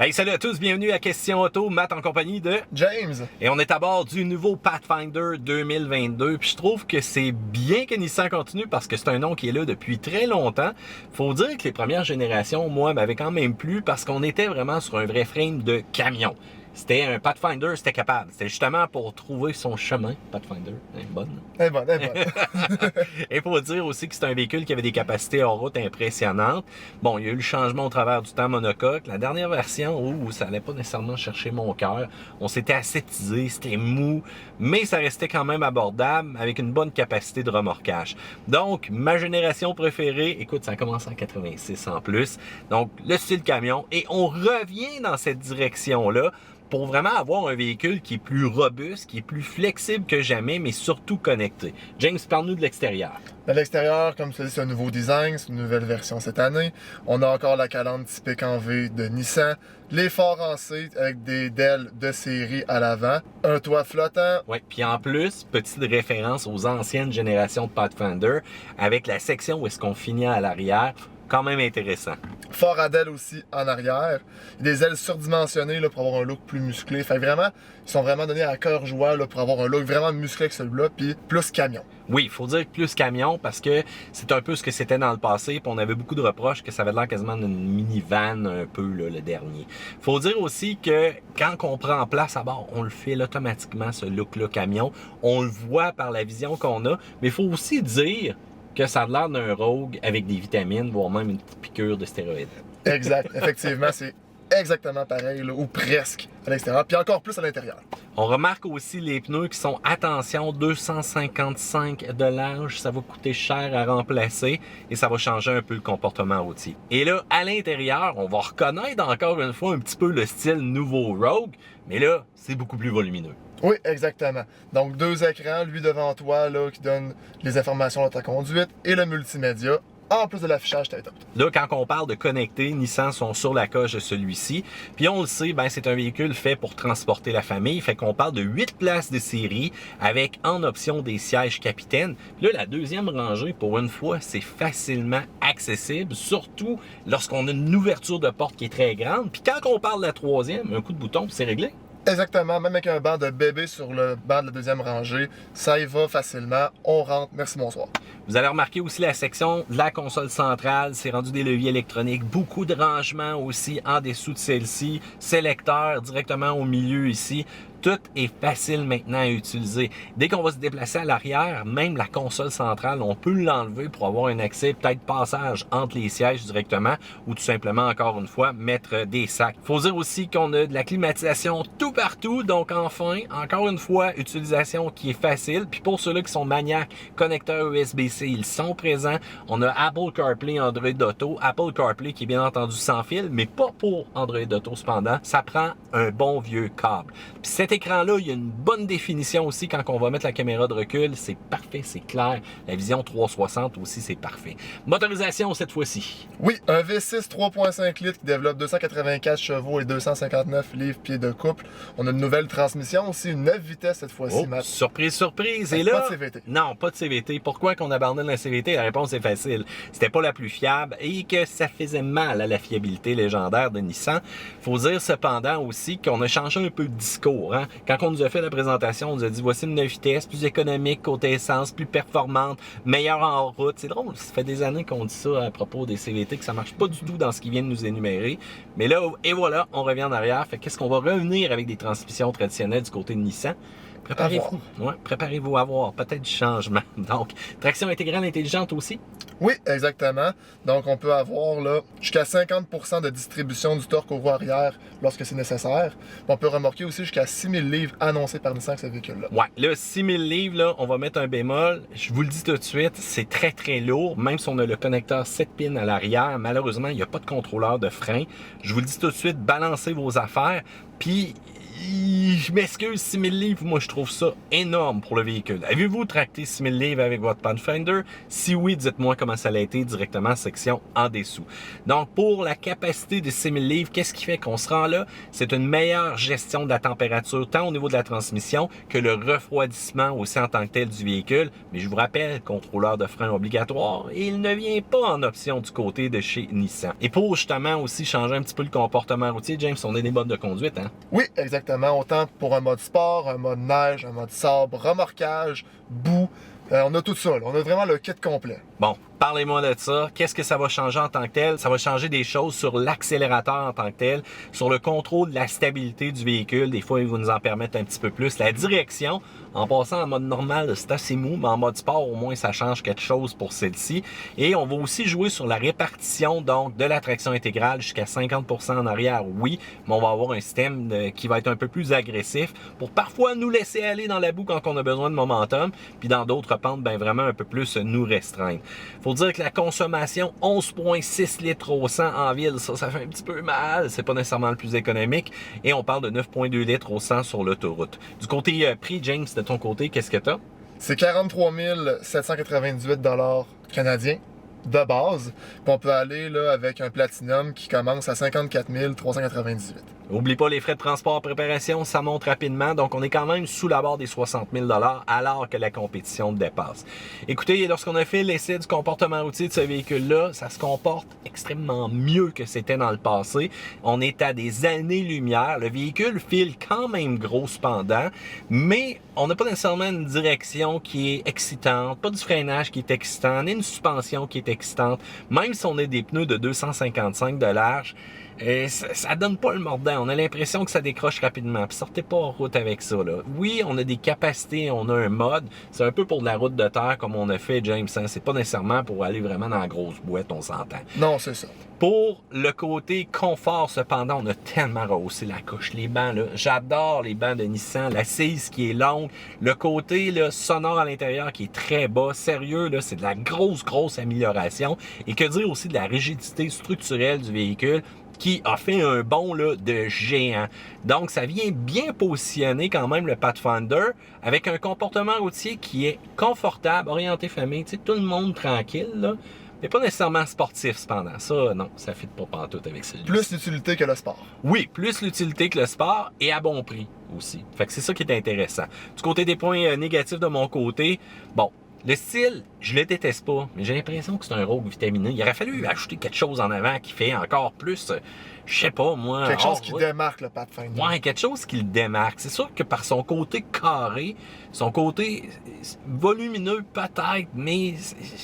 Hey, salut à tous, bienvenue à Question Auto, Matt en compagnie de James. Et on est à bord du nouveau Pathfinder 2022. Puis je trouve que c'est bien que Nissan continue parce que c'est un nom qui est là depuis très longtemps. Faut dire que les premières générations, moi, m'avaient quand même plu parce qu'on était vraiment sur un vrai frame de camion. C'était un Pathfinder, c'était capable. C'était justement pour trouver son chemin. Pathfinder, bonne. Elle est bonne. Et pour dire aussi que c'est un véhicule qui avait des capacités hors route impressionnantes. Bon, il y a eu le changement au travers du temps monocoque. La dernière version, ça allait pas nécessairement chercher mon cœur. On s'était ascétisé, c'était mou, mais ça restait quand même abordable avec une bonne capacité de remorquage. Donc, ma génération préférée, écoute, ça a commencé en 86 en plus. Donc, le style camion. Et on revient dans cette direction-là pour vraiment avoir un véhicule qui est plus robuste, qui est plus flexible que jamais, mais surtout connecté. James, parle-nous de l'extérieur. À l'extérieur, comme tu l'as dit, c'est un nouveau design, c'est une nouvelle version cette année. On a encore la calandre typique en V de Nissan, les phares en C avec des DEL de série à l'avant, un toit flottant. Oui, puis en plus, petite référence aux anciennes générations de Pathfinder, avec la section où est-ce qu'on finit à l'arrière, quand même intéressant. Fort à DEL aussi en arrière. Des ailes surdimensionnées là, pour avoir un look plus musclé. Fait que vraiment, ils sont vraiment donnés à cœur joie là, pour avoir un look vraiment musclé que celui-là, puis plus camion. Oui, il faut dire plus camion parce que c'est un peu ce que c'était dans le passé, puis on avait beaucoup de reproches que ça avait l'air quasiment d'une minivan un peu là, le dernier. Faut dire aussi que quand on prend place à bord, on le fait là, automatiquement ce look-là camion. On le voit par la vision qu'on a, mais il faut aussi dire que ça a l'air d'un Rogue avec des vitamines, voire même une petite piqûre de stéroïdes. Exact. Effectivement, c'est exactement pareil, là, ou presque à l'extérieur, puis encore plus à l'intérieur. On remarque aussi les pneus qui sont, attention, 255 de large. Ça va coûter cher à remplacer et ça va changer un peu le comportement routier. Et là, à l'intérieur, on va reconnaître encore une fois un petit peu le style nouveau Rogue, mais là, c'est beaucoup plus volumineux. Oui, exactement. Donc, deux écrans, lui devant toi, là, qui donne les informations de ta conduite et le multimédia, en plus de l'affichage tête-haute. Là, quand on parle de connecté, Nissan sont sur la coche de celui-ci. Puis on le sait, c'est un véhicule fait pour transporter la famille. Fait qu'on parle de 8 places de série avec en option des sièges capitaine. Puis là, la deuxième rangée, pour une fois, c'est facilement accessible, surtout lorsqu'on a une ouverture de porte qui est très grande. Puis quand on parle de la troisième, un coup de bouton, puis c'est réglé. Exactement, même avec un banc de bébé sur le banc de la deuxième rangée, ça y va facilement, on rentre, merci, bonsoir. Vous allez remarquer aussi la section de la console centrale, c'est rendu des leviers électroniques, beaucoup de rangements aussi en dessous de celle-ci, sélecteur directement au milieu ici. Tout est facile maintenant à utiliser. Dès qu'on va se déplacer à l'arrière, même la console centrale, on peut l'enlever pour avoir un accès, peut-être passage entre les sièges directement ou tout simplement, encore une fois, mettre des sacs. Faut dire aussi qu'on a de la climatisation tout partout, donc enfin, encore une fois, utilisation qui est facile. Puis pour ceux-là qui sont maniaques, connecteurs USB-C, ils sont présents. On a Apple CarPlay, Android Auto. Apple CarPlay qui est bien entendu sans fil, mais pas pour Android Auto cependant. Ça prend un bon vieux câble. Puis cet écran-là, il y a une bonne définition aussi quand on va mettre la caméra de recul. C'est parfait, c'est clair. La vision 360 aussi, c'est parfait. Motorisation cette fois-ci. Oui, un V6 3.5 litres qui développe 284 chevaux et 259 livres-pieds de couple. On a une nouvelle transmission aussi, une 9 vitesses cette fois-ci, Matt. Surprise, surprise. Et là, pas de CVT. Non, pas de CVT. Pourquoi qu'on abandonne la CVT? La réponse est facile. C'était pas la plus fiable et que ça faisait mal à la fiabilité légendaire de Nissan. Faut dire cependant aussi qu'on a changé un peu de discours. Hein? Quand on nous a fait la présentation, on nous a dit voici une 9 vitesses, plus économique côté essence, plus performante, meilleure en route. C'est drôle, ça fait des années qu'on dit ça à propos des CVT, que ça marche pas du tout dans ce qu'ils viennent nous énumérer. Mais là, et voilà, on revient en arrière. Fait qu'est-ce qu'on va revenir avec des transmissions traditionnelles du côté de Nissan? Préparez-vous. Ouais, préparez-vous à voir peut-être du changement. Donc, traction intégrale intelligente aussi? Oui, exactement. Donc, on peut avoir là jusqu'à 50% de distribution du torque au roues arrière lorsque c'est nécessaire. On peut remorquer aussi jusqu'à 6000 livres annoncés par Nissan avec ce véhicule-là. Ouais, là, 6000 livres, là, on va mettre un bémol. Je vous le dis tout de suite, c'est très, très lourd. Même si on a le connecteur 7 pins à l'arrière, malheureusement, il n'y a pas de contrôleur de frein. Je vous le dis tout de suite, balancez vos affaires. Puis, je m'excuse, 6000 livres, moi je trouve ça énorme pour le véhicule. Avez-vous tracté 6000 livres avec votre Pathfinder? Si oui, dites-moi comment ça a été directement, section en dessous. Donc, pour la capacité de 6000 livres, qu'est-ce qui fait qu'on se rend là? C'est une meilleure gestion de la température, tant au niveau de la transmission que le refroidissement aussi en tant que tel du véhicule. Mais je vous rappelle, contrôleur de frein obligatoire, il ne vient pas en option du côté de chez Nissan. Et pour justement aussi changer un petit peu le comportement routier, James, on a des modes de conduite, hein? Oui, exactement. Autant pour un mode sport, un mode neige, un mode sable, remorquage, boue. On a tout ça, là. On a vraiment le kit complet. Bon, parlez-moi de ça. Qu'est-ce que ça va changer en tant que tel? Ça va changer des choses sur l'accélérateur en tant que tel, sur le contrôle de la stabilité du véhicule. Des fois, il va nous en permettre un petit peu plus. La direction, en passant en mode normal, c'est assez mou, mais en mode sport, au moins, ça change quelque chose pour celle-ci. Et on va aussi jouer sur la répartition, donc, de la traction intégrale jusqu'à 50% en arrière, oui, mais on va avoir un système qui va être un peu plus agressif pour parfois nous laisser aller dans la boue quand on a besoin de momentum, puis dans d'autres pentes, ben vraiment un peu plus nous restreindre. Faut dire que la consommation, 11,6 litres au 100 en ville, ça fait un petit peu mal, c'est pas nécessairement le plus économique, et on parle de 9,2 litres au 100 sur l'autoroute. Du côté prix, James, de ton côté, qu'est-ce que t'as? C'est 43 798 $ canadiens de base. Puis on peut aller là, avec un Platinum qui commence à 54 398. N'oublie pas les frais de transport préparation, ça monte rapidement, donc on est quand même sous la barre des 60 000 $ alors que la compétition dépasse. Écoutez, lorsqu'on a fait l'essai du comportement routier de ce véhicule-là, ça se comporte extrêmement mieux que c'était dans le passé. On est à des années-lumière. Le véhicule file quand même gros cependant, mais on n'a pas nécessairement une direction qui est excitante, pas du freinage qui est excitant, ni une suspension qui est excitante. Même si on a des pneus de 255 de large, ça donne pas le mordant. On a l'impression que ça décroche rapidement. Puis sortez pas en route avec ça, là. Oui, on a des capacités, on a un mode. C'est un peu pour de la route de terre comme on a fait, James. Hein? C'est pas nécessairement pour aller vraiment dans la grosse boîte, on s'entend. Non, c'est ça. Pour le côté confort, cependant, on a tellement rehaussé la couche. Les bancs, là, j'adore les bancs de Nissan. L'assise qui est longue. Le côté là, sonore à l'intérieur qui est très bas. Sérieux, là, c'est de la grosse amélioration. Et que dire aussi de la rigidité structurelle du véhicule qui a fait un bond là, de géant. Donc, ça vient bien positionner quand même le Pathfinder avec un comportement routier qui est confortable, orienté famille. Tu sais, tout le monde tranquille, là. Mais pas nécessairement sportif, cependant. Ça, non, ça ne fit pas pantoute avec celui-ci. Plus l'utilité que le sport. Oui, plus l'utilité que le sport et à bon prix aussi. Fait que c'est ça qui est intéressant. Du côté des points négatifs de mon côté, bon, le style, je le déteste pas, mais j'ai l'impression que c'est un Rogue vitaminé. Il aurait fallu ajouter quelque chose en avant qui fait encore plus, je sais pas moi... Quelque chose qui démarque le Pathfinder. Ouais, quelque chose qui le démarque. C'est sûr que par son côté carré, son côté volumineux peut-être, mais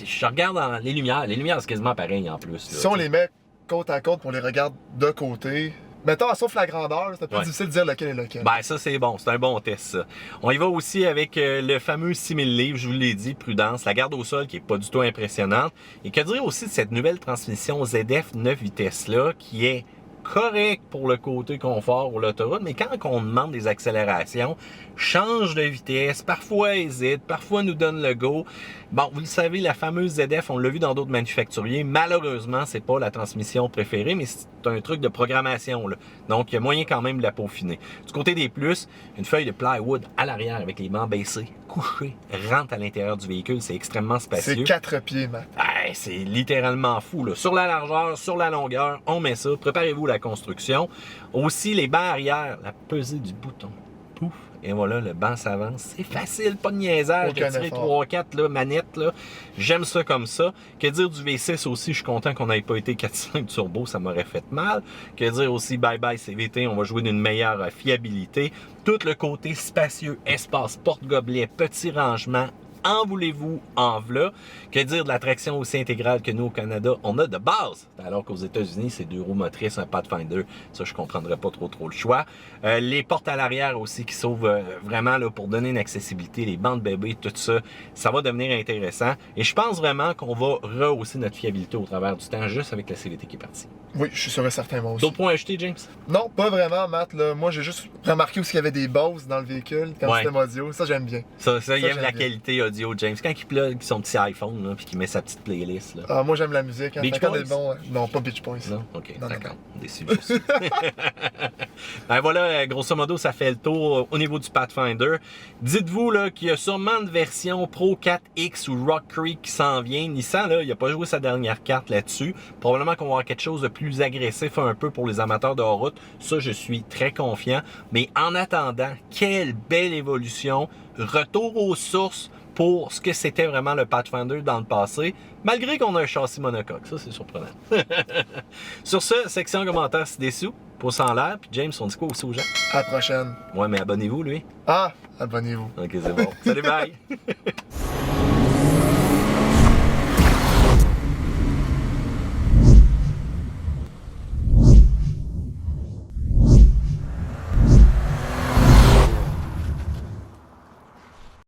je regarde dans les lumières c'est quasiment pareil en plus. Là, si on les met côte à côte, on les regarde de côté... Mettons, sauf la grandeur, c'est plus difficile de dire lequel est lequel. Ben ça c'est bon, c'est un bon test ça. On y va aussi avec le fameux 6000 livres, je vous l'ai dit, prudence, la garde au sol qui est pas du tout impressionnante. Et que dire aussi de cette nouvelle transmission ZF 9 vitesses là, qui est correct pour le côté confort ou l'autoroute, mais quand on demande des accélérations, change de vitesse, parfois hésite, parfois nous donne le go. Bon, vous le savez, la fameuse ZF, on l'a vu dans d'autres manufacturiers, malheureusement, c'est pas la transmission préférée, mais c'est un truc de programmation, là. Donc, il y a moyen quand même de la peaufiner. Du côté des plus, une feuille de plywood à l'arrière avec les bancs baissés, couchés, rentre à l'intérieur du véhicule, c'est extrêmement spacieux. C'est 4 pieds, Matt. Ouais, c'est littéralement fou, là. Sur la largeur, sur la longueur, on met ça. Préparez-vous la construction. Aussi, les bancs arrière, la pesée du bouton. Pouf! Et voilà, le banc s'avance. C'est facile, pas de niaisage. J'ai tiré 3-4 manettes. Là. J'aime ça comme ça. Que dire du V6 aussi, je suis content qu'on n'ait pas été 4.5 turbo, ça m'aurait fait mal. Que dire aussi bye bye CVT, on va jouer d'une meilleure fiabilité. Tout le côté spacieux, espace, porte-gobelet, petit rangement. En voulez-vous, en v'là. Que dire de la traction aussi intégrale que nous au Canada, on a de base. Alors qu'aux États-Unis, c'est 2 roues motrices, un Pathfinder. Ça, je ne comprendrais pas trop le choix. Les portes à l'arrière aussi qui s'ouvrent vraiment là, pour donner une accessibilité, les bancs de bébé, tout ça, ça va devenir intéressant. Et je pense vraiment qu'on va rehausser notre fiabilité au travers du temps, juste avec la CVT qui est partie. Oui, je suis sûr et certain, moi aussi. D'autres points à ajouter, James? Non, pas vraiment, Matt. Là. Moi, j'ai juste remarqué aussi qu'il y avait des Bose dans le véhicule, quand système audio. Ça, j'aime bien. Ça il aime la qualité audio. audio, James? Quand il plug son petit iPhone, là, puis qu'il met sa petite playlist, là. Ah, moi, j'aime la musique. Hein. Beach Quand Boys? elle est bon, non, pas Beach Boys. Non? OK, Non, d'accord. non. Déçu, je suis. Ben voilà, grosso modo, ça fait le tour au niveau du Pathfinder. Dites-vous là, qu'il y a sûrement une version Pro 4X ou Rock Creek qui s'en vient. Nissan, là, il n'a pas joué sa dernière carte là-dessus. Probablement qu'on va avoir quelque chose de plus agressif un peu pour les amateurs de hors-route. Ça, je suis très confiant. Mais en attendant, quelle belle évolution. Retour aux sources pour ce que c'était vraiment le Pathfinder dans le passé, malgré qu'on a un châssis monocoque. Ça, c'est surprenant. Sur ce, section commentaires si déçus, pouce en l'air, puis James, on dit quoi aussi aux gens? À la prochaine. Ouais, mais abonnez-vous, lui. Ah, abonnez-vous. Ok, c'est bon. Salut, bye!